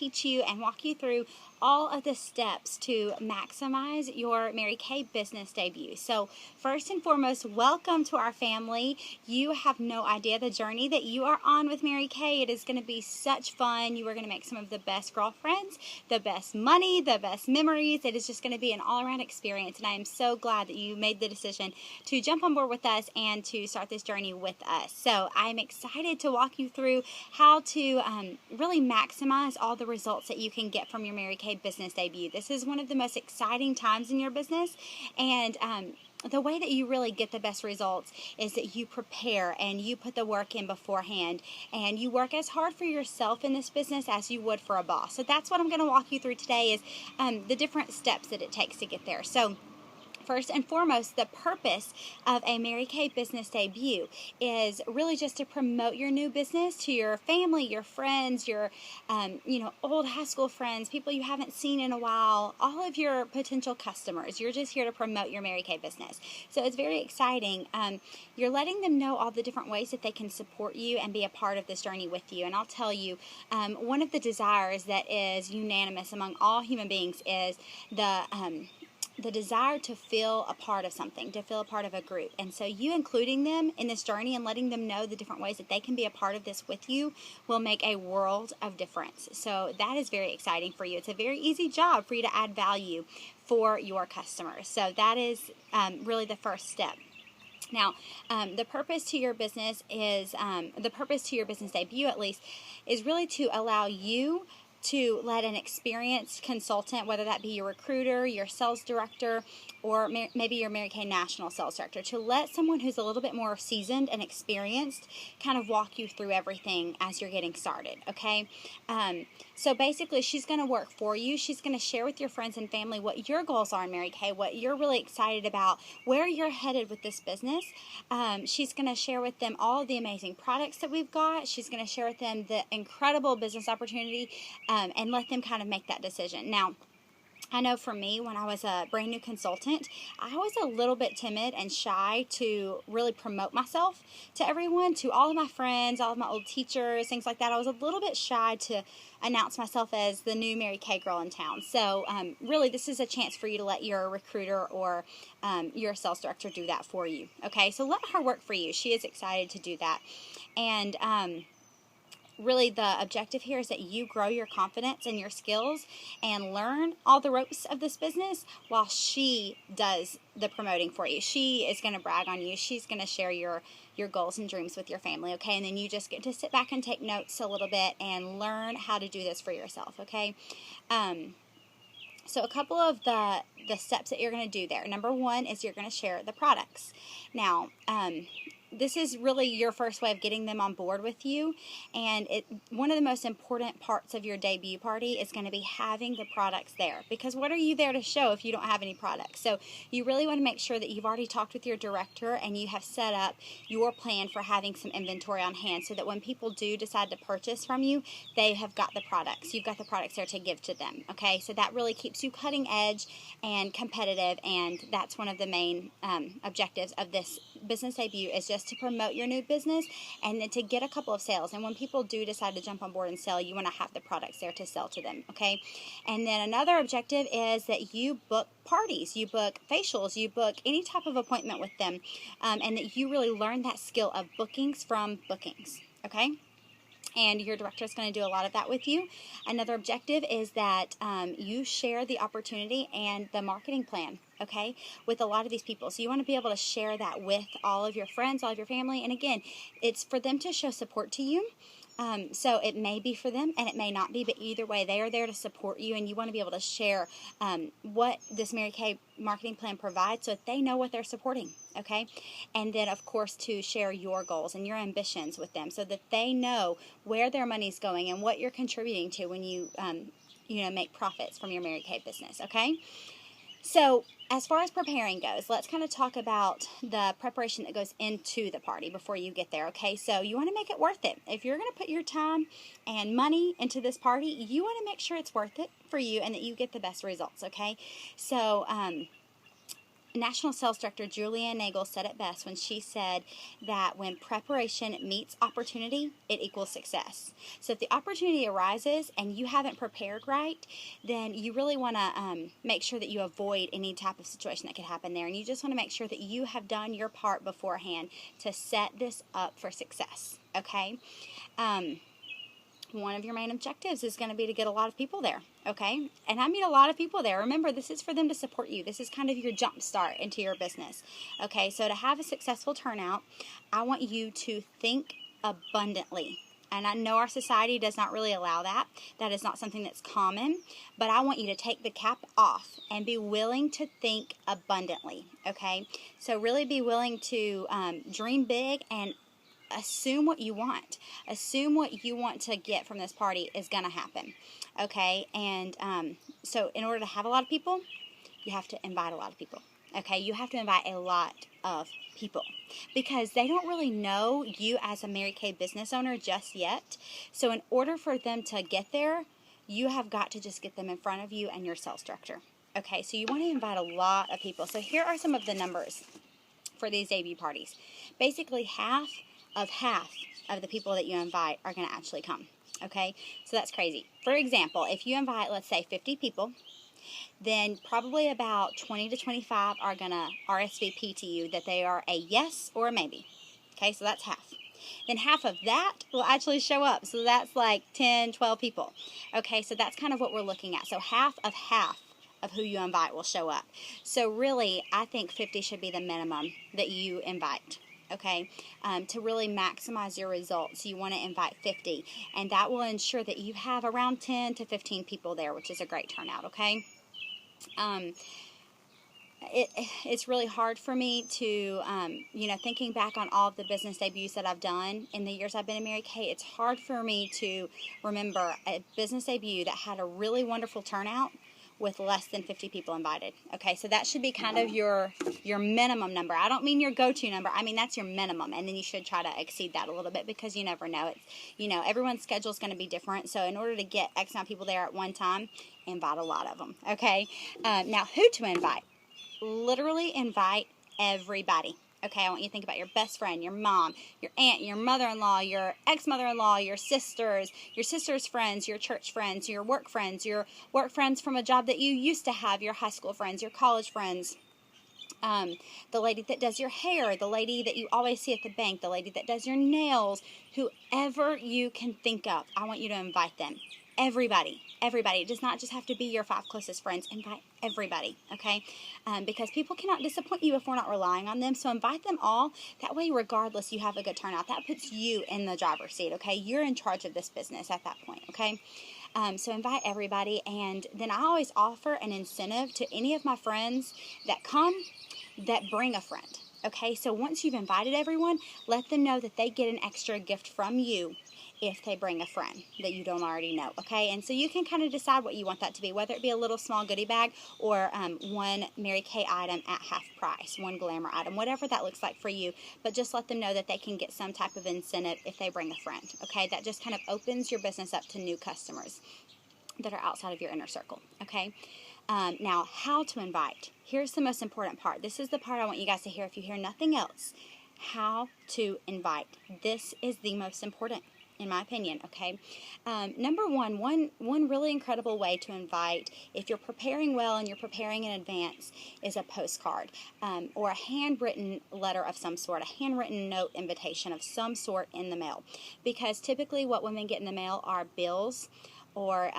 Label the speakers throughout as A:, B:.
A: teach you and walk you through all of the steps to maximize your Mary Kay business debut. So first and foremost, welcome to our family. You have no idea the journey that you are on with Mary Kay. It is going to be such fun. You are going to make some of the best girlfriends, the best money, the best memories. It is just going to be an all-around experience, and I am so glad that you made the decision to jump on board with us and to start this journey with us. So I'm excited to walk you through how to really maximize all the results that you can get from your Mary Kay business debut. This is one of the most exciting times in your business, and the way that you really get the best results is that you prepare and you put the work in beforehand, and you work as hard for yourself in this business as you would for a boss. So that's what I'm going to walk you through today, is the different steps that it takes to get there. So first and foremost, the purpose of a Mary Kay business debut is really just to promote your new business to your family, your friends, your old high school friends, people you haven't seen in a while, all of your potential customers. You're just here to promote your Mary Kay business. So it's very exciting. You're letting them know all the different ways that they can support you and be a part of this journey with you. And I'll tell you, one of the desires that is unanimous among all human beings is the desire to feel a part of something, to feel a part of a group. And so you including them in this journey and letting them know the different ways that they can be a part of this with you will make a world of difference. So that is very exciting for you. It's a very easy job for you to add value for your customers. So that is really the first step. Now, the purpose to your business is, the purpose to your business debut at least, is really to allow you to let an experienced consultant, whether that be your recruiter, your sales director, or maybe your Mary Kay National Sales Director, to let someone who's a little bit more seasoned and experienced kind of walk you through everything as you're getting started, okay? So basically, she's going to work for you. She's going to share with your friends and family what your goals are in Mary Kay, what you're really excited about, where you're headed with this business. She's going to share with them all the amazing products that we've got. She's going to share with them the incredible business opportunity, and let them kind of make that decision. Now, I know for me, when I was a brand new consultant, I was a little bit timid and shy to really promote myself to everyone, to all of my friends, all of my old teachers, things like that. I was a little bit shy to announce myself as the new Mary Kay girl in town. So really, this is a chance for you to let your recruiter or your sales director do that for you. Okay, so let her work for you. She is excited to do that. And really, the objective here is that you grow your confidence and your skills and learn all the ropes of this business while she does the promoting for you. She is going to brag on you. She's going to share your goals and dreams with your family, okay? And then you just get to sit back and take notes a little bit and learn how to do this for yourself, okay? So a couple of the steps that you're going to do there. Number one is you're going to share the products. Now, this is really your first way of getting them on board with you, and one of the most important parts of your debut party is going to be having the products there, because what are you there to show if you don't have any products? So you really want to make sure that you've already talked with your director and you have set up your plan for having some inventory on hand, so that when people do decide to purchase from you, they have got the products. You've got the products there to give to them, okay? So that really keeps you cutting edge and competitive, and that's one of the main objectives of this business debut, is just to promote your new business and then to get a couple of sales. And when people do decide to jump on board and sell, you want to have the products there to sell to them, okay? And then another objective is that you book parties, you book facials, you book any type of appointment with them, and that you really learn that skill of bookings from bookings, okay? And your director is going to do a lot of that with you. Another objective is that you share the opportunity and the marketing plan, okay, with a lot of these people. So you want to be able to share that with all of your friends, all of your family. And again, it's for them to show support to you. So it may be for them and it may not be, but either way, they are there to support you, and you want to be able to share what this Mary Kay marketing plan provides so that they know what they're supporting, okay? And then, of course, to share your goals and your ambitions with them so that they know where their money's going and what you're contributing to when you, make profits from your Mary Kay business, okay? So as far as preparing goes, let's kind of talk about the preparation that goes into the party before you get there, okay? So you want to make it worth it. If you're going to put your time and money into this party, you want to make sure it's worth it for you and that you get the best results, okay? So National Sales Director Julianne Nagel said it best when she said that when preparation meets opportunity, it equals success. So if the opportunity arises and you haven't prepared right, then you really want to make sure that you avoid any type of situation that could happen there. And you just want to make sure that you have done your part beforehand to set this up for success, okay? One of your main objectives is going to be to get a lot of people there, okay? And I mean a lot of people there. Remember, this is for them to support you. This is kind of your jump start into your business, okay? So to have a successful turnout, I want you to think abundantly. And I know our society does not really allow that. That is not something that's common. But I want you to take the cap off and be willing to think abundantly, okay? So really be willing to dream big and assume what you want. Assume what you want to get from this party is going to happen, okay? And so in order to have a lot of people, you have to invite a lot of people, okay? You have to invite a lot of people because they don't really know you as a Mary Kay business owner just yet. So in order for them to get there, you have got to just get them in front of you and your sales director, okay? So you want to invite a lot of people. So here are some of the numbers for these debut parties. Basically, half of the people that you invite are going to actually come, okay? So that's crazy. For example, if you invite, let's say, 50 people, then probably about 20 to 25 are going to RSVP to you that they are a yes or a maybe, okay? So that's half. Then half of that will actually show up. So that's like 10, 12 people, okay? So that's kind of what we're looking at. So half of who you invite will show up. So really, I think 50 should be the minimum that you invite. Okay, to really maximize your results, you want to invite 50, and that will ensure that you have around 10 to 15 people there, which is a great turnout, okay? It's really hard for me to, thinking back on all of the business debuts that I've done in the years I've been in Mary Kay, it's hard for me to remember a business debut that had a really wonderful turnout with less than 50 people invited. Okay, so that should be kind of your minimum number. I don't mean your go-to number. I mean that's your minimum, and then you should try to exceed that a little bit because you never know. It's, everyone's schedule is going to be different. So in order to get X amount of people there at one time, invite a lot of them. Okay, now who to invite? Literally invite everybody. Okay, I want you to think about your best friend, your mom, your aunt, your mother-in-law, your ex-mother-in-law, your sister's friends, your church friends, your work friends from a job that you used to have, your high school friends, your college friends, the lady that does your hair, the lady that you always see at the bank, the lady that does your nails, whoever you can think of, I want you to invite them. Everybody. It does not just have to be your 5 closest friends. Invite everybody, okay? Because people cannot disappoint you if we're not relying on them. So invite them all. That way, regardless, you have a good turnout. That puts you in the driver's seat, okay? You're in charge of this business at that point, okay? So invite everybody. And then I always offer an incentive to any of my friends that come that bring a friend, okay? So once you've invited everyone, let them know that they get an extra gift from you if they bring a friend that you don't already know, okay? And so you can kind of decide what you want that to be, whether it be a little small goodie bag or one Mary Kay item at half price, one glamour item, whatever that looks like for you. But just let them know that they can get some type of incentive if they bring a friend, okay? That just kind of opens your business up to new customers that are outside of your inner circle, okay? Now, how to invite. Here's the most important part. This is the part I want you guys to hear if you hear nothing else. How to invite. This is the most important, in my opinion, okay? Number one really incredible way to invite, if you're preparing well and you're preparing in advance, is a postcard or a handwritten letter of some sort, a handwritten note invitation of some sort in the mail. Because typically what women get in the mail are bills or,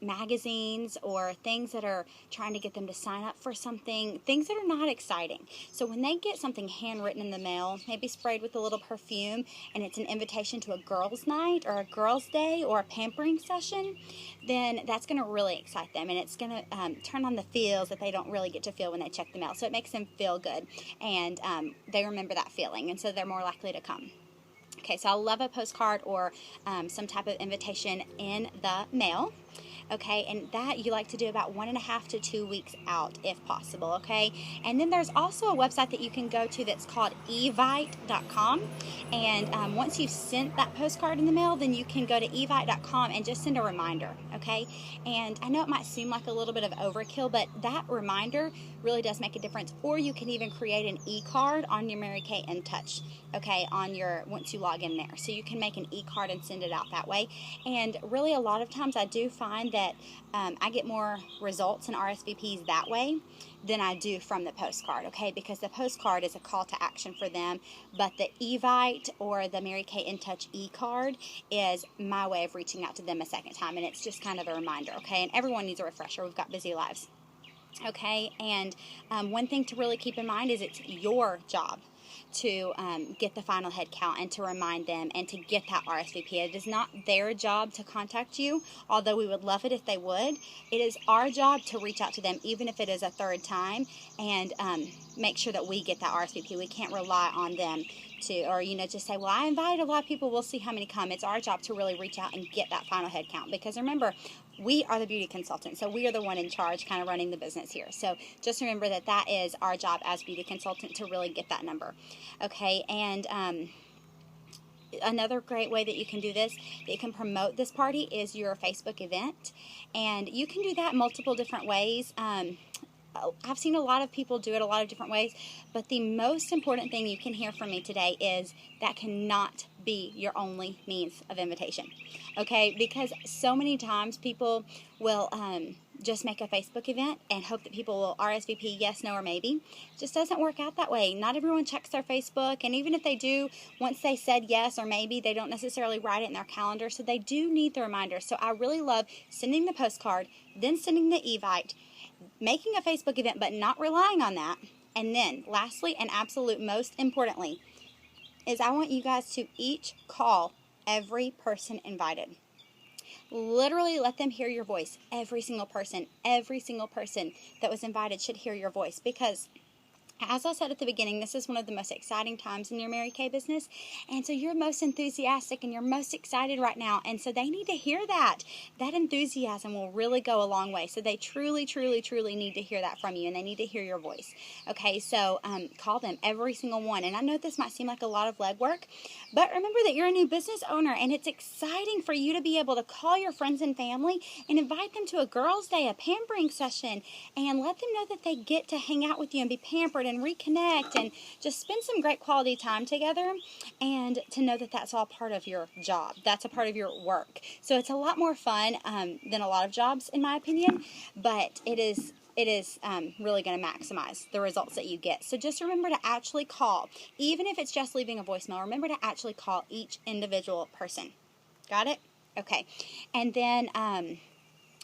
A: magazines or things that are trying to get them to sign up for something, things that are not exciting. So when they get something handwritten in the mail, maybe sprayed with a little perfume, and it's an invitation to a girls' night or a girls' day or a pampering session, then that's going to really excite them, and it's going to turn on the feels that they don't really get to feel when they check the mail. So it makes them feel good, and they remember that feeling, and so they're more likely to come. Okay, so I love a postcard or some type of invitation in the mail. okay? And that you like to do about 1.5 to 2 weeks out if possible, okay? And then there's also a website that you can go to that's called evite.com. And once you've sent that postcard in the mail, then you can go to evite.com and just send a reminder, okay? And I know it might seem like a little bit of overkill, but that reminder really does make a difference. Or you can even create an e-card on your Mary Kay InTouch, okay, once you log in there. So you can make an e-card and send it out that way. And really, a lot of times I do find that I get more results and RSVPs that way than I do from the postcard, okay? Because the postcard is a call to action for them, but the Evite or the Mary Kay InTouch e-card is my way of reaching out to them a second time, and it's just kind of a reminder, okay? And everyone needs a refresher. We've got busy lives, okay? And one thing to really keep in mind is it's your job to get the final head count and to remind them and to get that RSVP. It is not their job to contact you, although we would love it if they would. It is our job to reach out to them, even if it is a third time, and make sure that we get that RSVP. We can't rely on them to, or just say, well, I invited a lot of people, we'll see how many come. It's our job to really reach out and get that final head count, because remember, we are the beauty consultant, so we are the one in charge kind of running the business here. So just remember that that is our job as beauty consultant, to really get that number. Okay, and another great way that you can do this, that you can promote this party, is your Facebook event. And you can do that multiple different ways. I've seen a lot of people do it a lot of different ways, but the most important thing you can hear from me today is that cannot be your only means of invitation, okay? Because so many times people will just make a Facebook event and hope that people will RSVP yes, no, or maybe. It just doesn't work out that way. Not everyone checks their Facebook, and even if they do, once they said yes or maybe, they don't necessarily write it in their calendar, so they do need the reminder. So I really love sending the postcard, then sending the Evite, making a Facebook event, but not relying on that. And then, lastly, and absolute most importantly, is I want you guys to each call every person invited. Literally let them hear your voice. Every single person that was invited should hear your voice, because as I said at the beginning, this is one of the most exciting times in your Mary Kay business, and so you're most enthusiastic and you're most excited right now, and so they need to hear that. That enthusiasm will really go a long way, so they truly, truly, truly need to hear that from you, and they need to hear your voice. Okay, so call them, every single one, and I know this might seem like a lot of legwork, but remember that you're a new business owner, and it's exciting for you to be able to call your friends and family and invite them to a girls' day, a pampering session, and let them know that they get to hang out with you and be pampered and reconnect and just spend some great quality time together, and to know that that's all part of your job. That's a part of your work. So it's a lot more fun than a lot of jobs, in my opinion, but it is really going to maximize the results that you get. So just remember to actually call. Even if it's just leaving a voicemail, remember to actually call each individual person. Got it? Okay. And then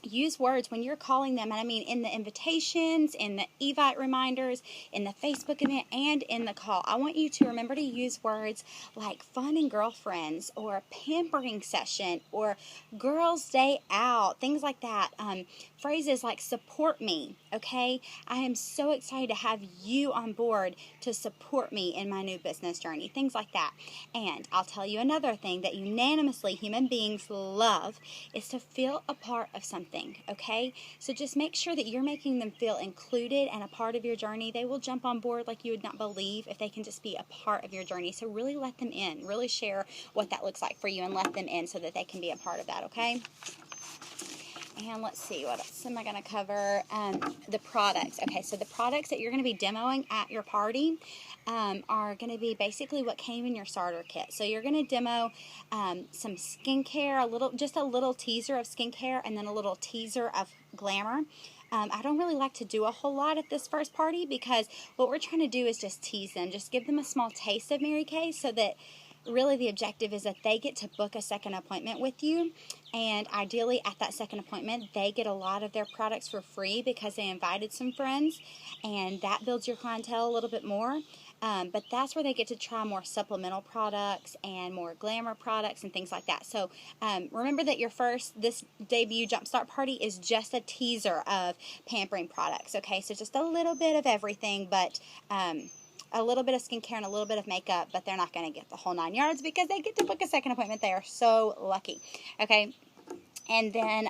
A: use words when you're calling them, and I mean in the invitations, in the Evite reminders, in the Facebook event, and in the call. I want you to remember to use words like fun and girlfriends, or pampering session, or girls' day out, things like that. Phrases like support me, okay? I am so excited to have you on board to support me in my new business journey, things like that. And I'll tell you another thing that unanimously human beings love is to feel a part of something, okay? So just make sure that you're making them feel included and a part of your journey. They will jump on board like you would not believe if they can just be a part of your journey. So really let them in. Really share what that looks like for you and let them in so that they can be a part of that, okay? And let's see, what else am I going to cover? The products. Okay, so the products that you're going to be demoing at your party are going to be basically what came in your starter kit. So you're going to demo some skincare, just a little teaser of skincare, and then a little teaser of glamour. I don't really like to do a whole lot at this first party, because what we're trying to do is just tease them, just give them a small taste of Mary Kay, so that really the objective is that they get to book a second appointment with you, and ideally at that second appointment they get a lot of their products for free because they invited some friends, and that builds your clientele a little bit more. But that's where they get to try more supplemental products and more glamour products and things like that. So remember that this debut Jumpstart party is just a teaser of pampering products, okay? So just a little bit of everything, but a little bit of skincare and a little bit of makeup, but they're not going to get the whole 9 yards because they get to book a second appointment. They are so lucky, okay? And then